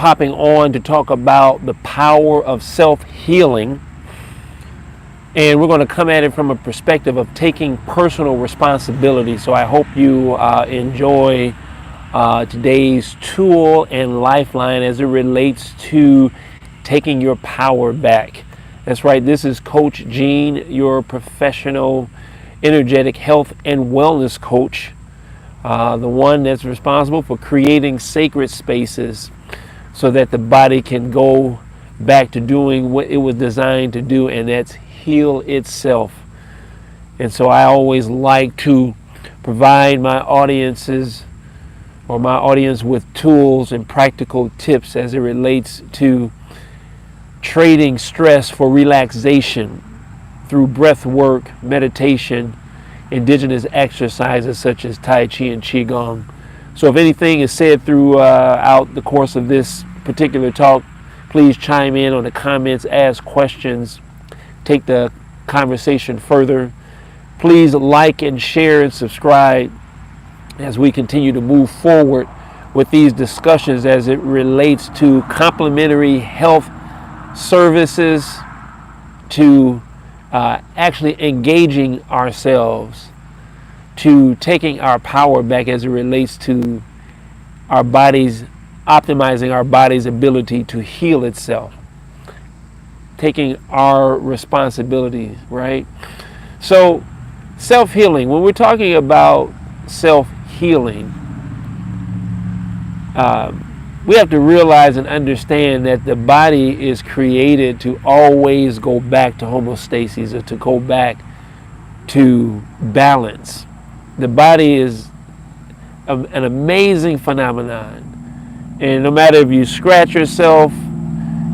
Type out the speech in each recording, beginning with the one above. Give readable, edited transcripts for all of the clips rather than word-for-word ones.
popping on to talk about the power of self-healing. And we're going to come at it from a perspective of taking personal responsibility. So I hope you enjoy today's tool and lifeline as it relates to taking your power back. That's right, this is Coach Gene, your professional energetic health and wellness coach, the one that's responsible for creating sacred spaces so that the body can go back to doing what it was designed to do, and that's heal itself. And so I always like to provide my audience with tools and practical tips as it relates to trading stress for relaxation through breath work, meditation, indigenous exercises such as Tai-Chi and Qigong. So if anything is said throughout the course of this particular talk, please chime in on the comments, ask questions, take the conversation further. Please like and share and subscribe as we continue to move forward with these discussions as it relates to complementary health services, to actually engaging ourselves, to taking our power back as it relates to our bodies, optimizing our body's ability to heal itself, taking our responsibility, right? So self-healing, when we're talking about self-healing, we have to realize and understand that the body is created to always go back to homeostasis, or to go back to balance. The body is an amazing phenomenon. And no matter if you scratch yourself,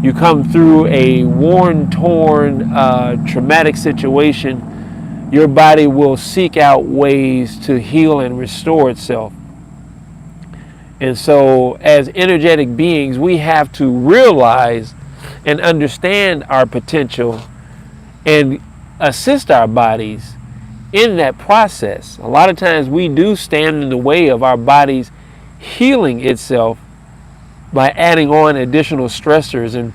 you come through a worn, torn, traumatic situation, your body will seek out ways to heal and restore itself. And so as energetic beings, we have to realize and understand our potential and assist our bodies in that process. A lot of times we do stand in the way of our bodies healing itself by adding on additional stressors, and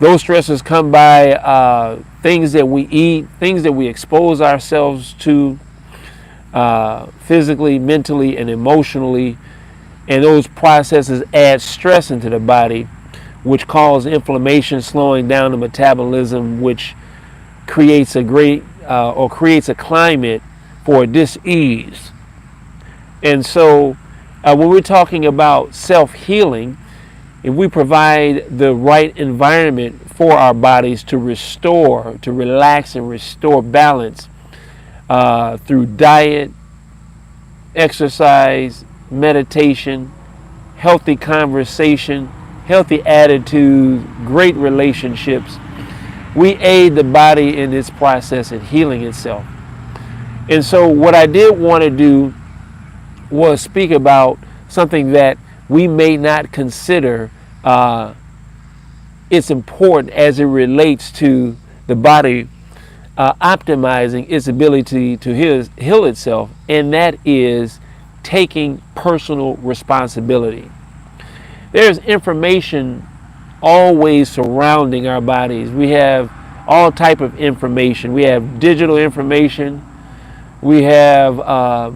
those stressors come by things that we eat, things that we expose ourselves to physically, mentally, and emotionally. And those processes add stress into the body, which cause inflammation, slowing down the metabolism, which creates creates a climate for dis-ease. And so when we're talking about self-healing, if we provide the right environment for our bodies to restore, to relax and restore balance through diet, exercise, meditation, healthy conversation, healthy attitude, great relationships, we aid the body in its process in healing itself. And so what I did want to do was speak about something that we may not consider it's important as it relates to the body optimizing its ability to heal itself, and that is taking personal responsibility. There's information always surrounding our bodies. We have all type of information. We have digital information. We have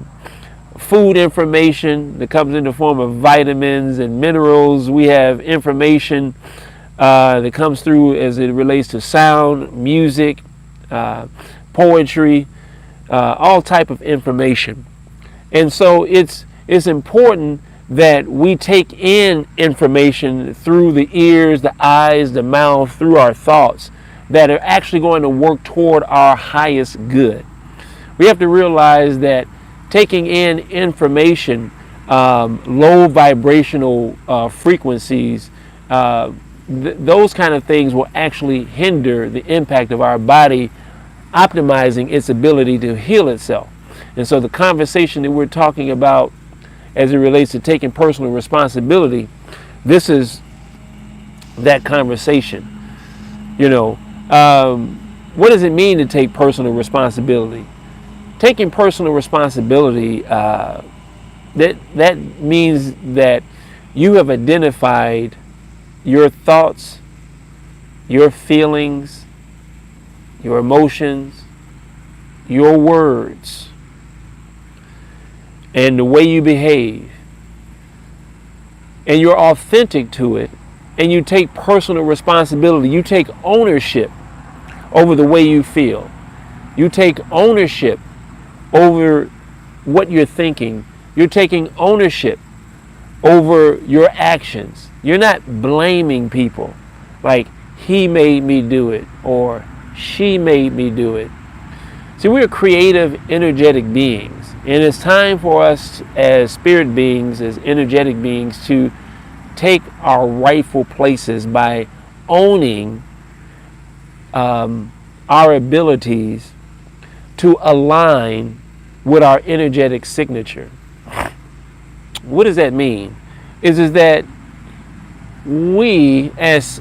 food information that comes in the form of vitamins and minerals. We have information that comes through as it relates to sound, music, poetry, all type of information. And so it's important that we take in information through the ears, the eyes, the mouth, through our thoughts that are actually going to work toward our highest good. We have to realize that taking in information, low vibrational frequencies, those kind of things will actually hinder the impact of our body optimizing its ability to heal itself. And so the conversation that we're talking about as it relates to taking personal responsibility, this is that conversation. You know, what does it mean to take personal responsibility? Taking personal responsibility, that means that you have identified your thoughts, your feelings, your emotions, your words, and the way you behave, and you're authentic to it, and you take personal responsibility. You take ownership over the way you feel. You take ownership over what you're thinking. You're taking ownership over your actions. You're not blaming people like he made me do it or she made me do it. See, we're creative, energetic beings, and it's time for us as spirit beings, as energetic beings, to take our rightful places by owning our abilities to align with our energetic signature. What does that mean? Is that we as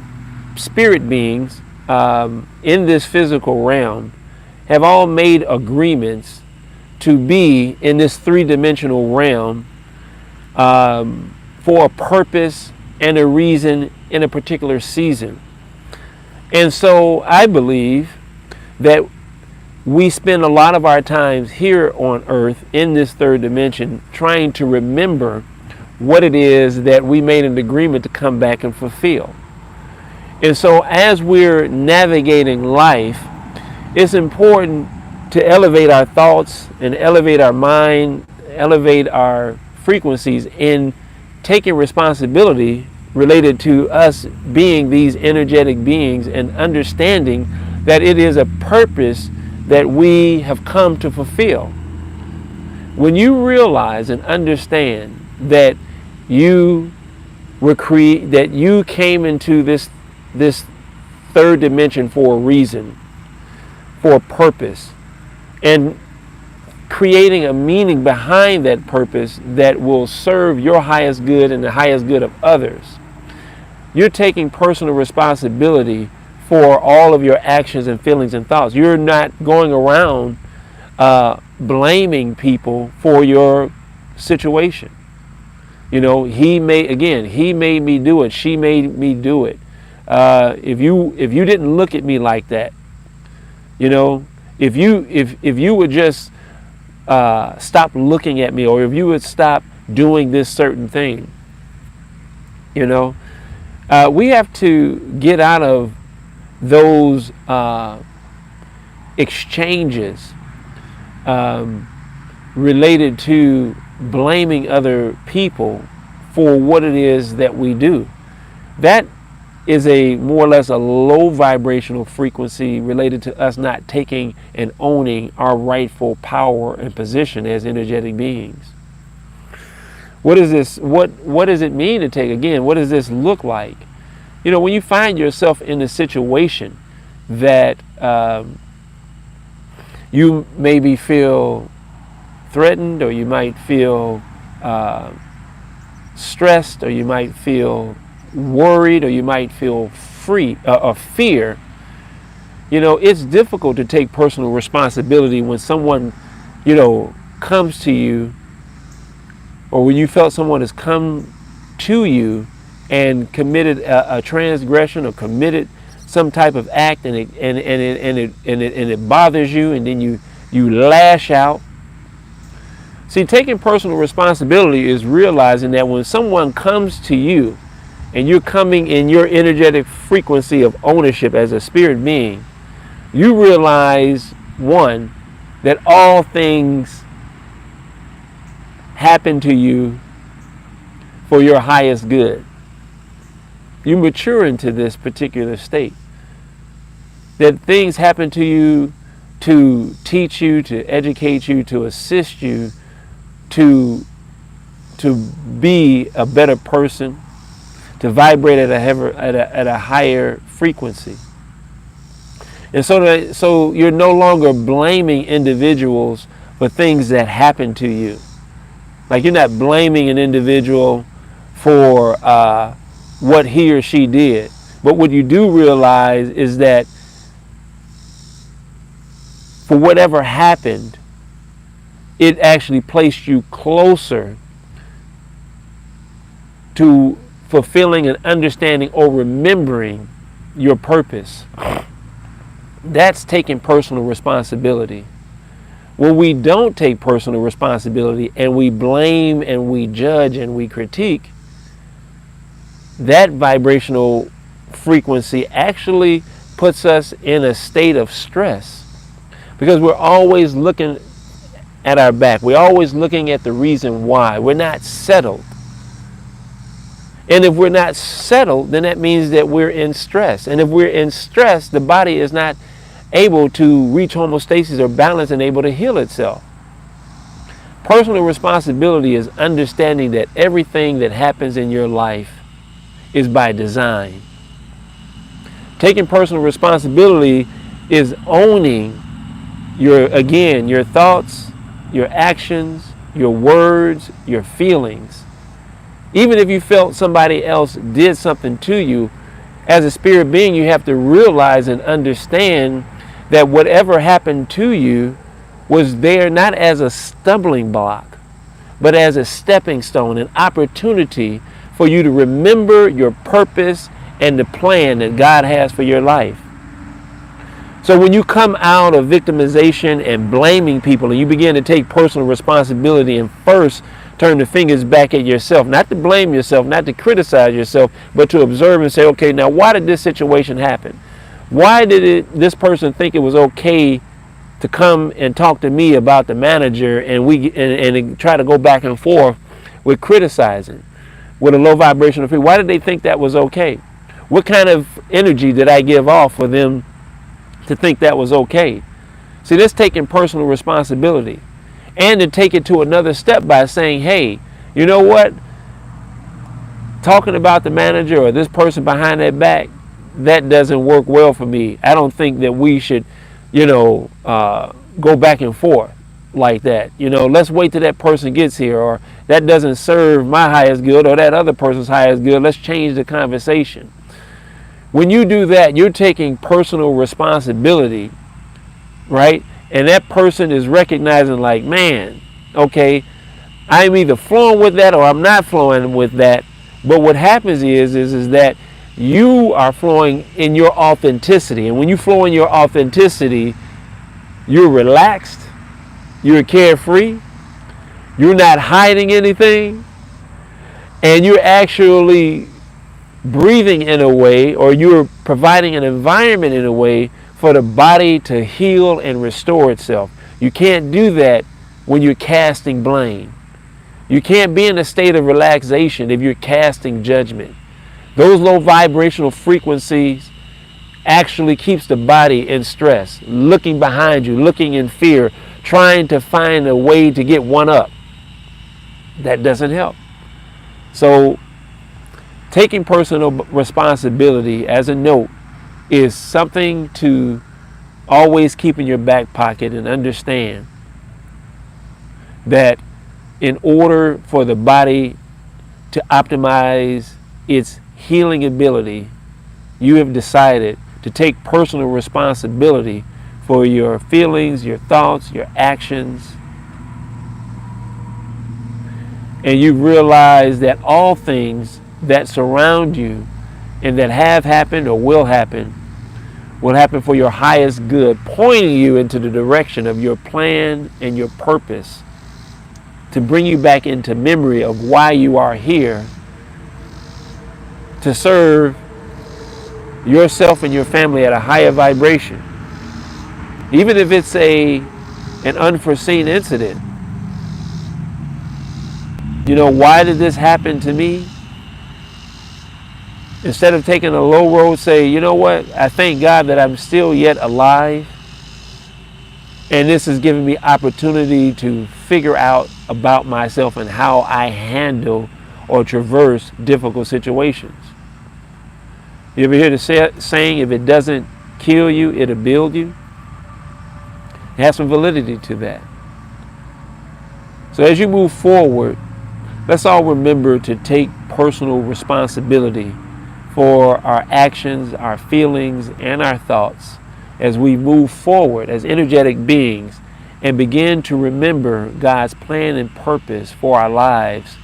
spirit beings in this physical realm have all made agreements to be in this three-dimensional realm for a purpose and a reason in a particular season. And so I believe that we spend a lot of our times here on earth in this third dimension trying to remember what it is that we made an agreement to come back and fulfill. And so as we're navigating life, it's important to elevate our thoughts and elevate our mind, elevate our frequencies in taking responsibility related to us being these energetic beings and understanding that it is a purpose that we have come to fulfill. When you realize and understand that you were that you came into this third dimension for a reason, for a purpose, and creating a meaning behind that purpose that will serve your highest good and the highest good of others, you're taking personal responsibility for all of your actions and feelings and thoughts. You're not going around blaming people for your situation. You know, he made me do it. She made me do it. If you didn't look at me like that, you know, if you would just stop looking at me, or if you would stop doing this certain thing, you know, we have to get out of those exchanges related to blaming other people for what it is that we do. That is a more or less a low vibrational frequency related to us not taking and owning our rightful power and position as energetic beings. What is this? What does it mean to take? Again, what does this look like? You know, when you find yourself in a situation that you maybe feel threatened, or you might feel stressed, or you might feel worried, or you might feel fear, you know, it's difficult to take personal responsibility when someone, you know, comes to you, or when you felt someone has come to you and committed a transgression or committed some type of act, and it bothers you, and then you lash out. See, taking personal responsibility is realizing that when someone comes to you and you're coming in your energetic frequency of ownership as a spirit being, you realize, one, that all things happen to you for your highest good. You mature into this particular state. That things happen to you to teach you, to educate you, to assist you, to be a better person, to vibrate at a higher frequency. And so you're no longer blaming individuals for things that happen to you. Like, you're not blaming an individual for what he or she did. But what you do realize is that for whatever happened, it actually placed you closer to fulfilling and understanding or remembering your purpose. That's taking personal responsibility. When we don't take personal responsibility and we blame and we judge and we critique, that vibrational frequency actually puts us in a state of stress, because we're always looking at our back. We're always looking at the reason why. We're not settled. And if we're not settled, then that means that we're in stress. And if we're in stress, the body is not able to reach homeostasis or balance and able to heal itself. Personal responsibility is understanding that everything that happens in your life is by design. Taking personal responsibility is owning your thoughts, your actions, your words, your feelings. Even if you felt somebody else did something to you, as a spirit being, you have to realize and understand that whatever happened to you was there not as a stumbling block, but as a stepping stone, an opportunity for you to remember your purpose and the plan that God has for your life. So when you come out of victimization and blaming people and you begin to take personal responsibility and first turn the fingers back at yourself, not to blame yourself, not to criticize yourself, but to observe and say, okay, now why did this situation happen? Why did this person think it was okay to come and talk to me about the manager, and try to go back and forth with criticizing with a low vibrational frequency? Why did they think that was okay? What kind of energy did I give off for them to think that was okay? See, that's taking personal responsibility. And to take it to another step by saying, hey, you know what? Talking about the manager or this person behind their back, that doesn't work well for me. I don't think that we should, go back and forth like that. Let's wait till that person gets here, or that doesn't serve my highest good or that other person's highest good. Let's change the conversation. When you do that, you're taking personal responsibility, right? And that person is recognizing like, man, okay, I'm either flowing with that or I'm not flowing with that. But what happens is that you are flowing in your authenticity. And when you flow in your authenticity, you're relaxed, you're carefree, you're not hiding anything, and you're actually breathing in a way, or you're providing an environment in a way for the body to heal and restore itself. You can't do that when you're casting blame. You can't be in a state of relaxation if you're casting judgment. Those low vibrational frequencies actually keeps the body in stress, looking behind you, looking in fear, trying to find a way to get one up. That doesn't help. So taking personal responsibility, as a note, is something to always keep in your back pocket, and understand that in order for the body to optimize its healing ability, you have decided to take personal responsibility for your feelings, your thoughts, your actions. And you realize that all things that surround you and that have happened or will happen for your highest good, pointing you into the direction of your plan and your purpose, to bring you back into memory of why you are here, to serve yourself and your family at a higher vibration. Even if it's an unforeseen incident. Why did this happen to me? Instead of taking a low road, say, you know what? I thank God that I'm still yet alive. And this has given me opportunity to figure out about myself and how I handle or traverse difficult situations. You ever hear the saying, if it doesn't kill you, it'll build you? It has some validity to that. So as you move forward, let's all remember to take personal responsibility for our actions, our feelings, and our thoughts as we move forward as energetic beings, and begin to remember God's plan and purpose for our lives,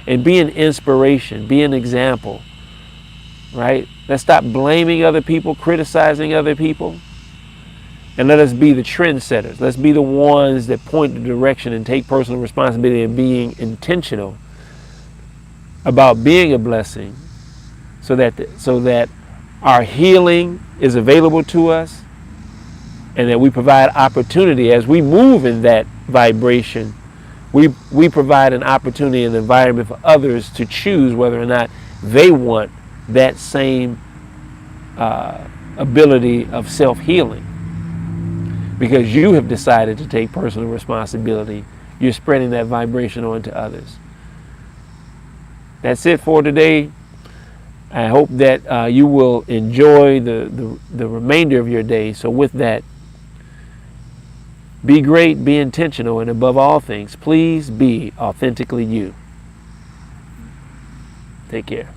and be an inspiration, be an example, right? Let's stop blaming other people, criticizing other people, and let us be the trendsetters. Let's be the ones that point the direction and take personal responsibility and being intentional about being a blessing, so that our healing is available to us, and that we provide opportunity as we move in that vibration. We provide an opportunity and environment for others to choose whether or not they want that same ability of self-healing. Because you have decided to take personal responsibility, you're spreading that vibration on to others. That's it for today. I hope that you will enjoy the remainder of your day. So with that, be great, be intentional, and above all things, please be authentically you. Take care.